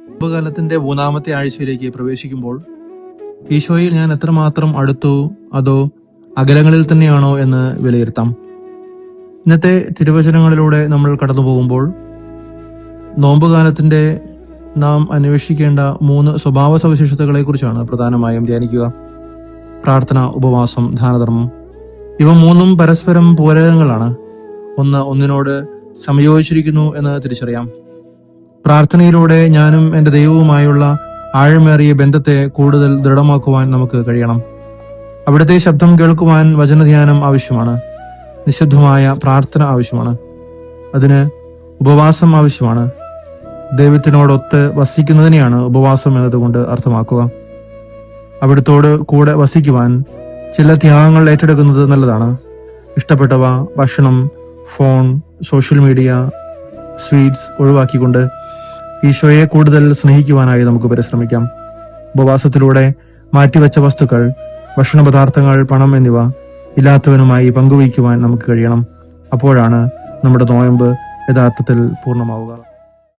നോമ്പുകാലത്തിന്റെ 3-ാമത്തെ ആഴ്ചയിലേക്ക് പ്രവേശിക്കുമ്പോൾ ഈശോയിൽ ഞാൻ എത്രമാത്രം അടുത്തു, അതോ അകലങ്ങളിൽ തന്നെയാണോ എന്ന് വിലയിരുത്താം. ഇന്നത്തെ തിരുവചനങ്ങളിലൂടെ നമ്മൾ കടന്നു പോകുമ്പോൾ നോമ്പുകാലത്തിന്റെ നാം അന്വേഷിക്കേണ്ട 3 സ്വഭാവ സവിശേഷതകളെ കുറിച്ചാണ് പ്രധാനമായും ധ്യാനിക്കുക. പ്രാർത്ഥന, ഉപവാസം, ദാനധർമ്മം. ഇവ 3ഉം പരസ്പരം പൂരകങ്ങളാണ്. ഒന്നിനോട് സംയോജിച്ചിരിക്കുന്നു എന്ന് തിരിച്ചറിയാം. പ്രാർത്ഥനയിലൂടെ ഞാനും എൻ്റെ ദൈവവുമായുള്ള ആഴമേറിയ ബന്ധത്തെ കൂടുതൽ ദൃഢമാക്കുവാൻ നമുക്ക് കഴിയണം. അവിടുത്തെ ശബ്ദം കേൾക്കുവാൻ വചനധ്യാനം ആവശ്യമാണ്. നിശബ്ദമായ പ്രാർത്ഥന ആവശ്യമാണ്. അതിന് ഉപവാസം ആവശ്യമാണ്. ദൈവത്തിനോടൊത്ത് വസിക്കുന്നതിനെയാണ് ഉപവാസം എന്നതുകൊണ്ട് അർത്ഥമാക്കുക. അവിടുത്തോട് കൂടെ വസിക്കുവാൻ ചില ത്യാഗങ്ങൾ ഏറ്റെടുക്കുന്നത് നല്ലതാണ്. ഇഷ്ടപ്പെട്ടവ, ഭക്ഷണം, ഫോൺ, സോഷ്യൽ മീഡിയ, സ്വീറ്റ്സ് ഒഴിവാക്കിക്കൊണ്ട് ഈശോയെ കൂടുതൽ സ്നേഹിക്കുവാനായി നമുക്ക് പരിശ്രമിക്കാം. ഉപവാസത്തിലൂടെ മാറ്റിവെച്ച വസ്തുക്കൾ, ഭക്ഷണ പദാർത്ഥങ്ങൾ, പണം എന്നിവ ഇല്ലാത്തവനുമായി പങ്കുവയ്ക്കുവാൻ നമുക്ക് കഴിയണം. അപ്പോഴാണ് നമ്മുടെ നോയമ്പ് യഥാർത്ഥത്തിൽ പൂർണ്ണമാവുക.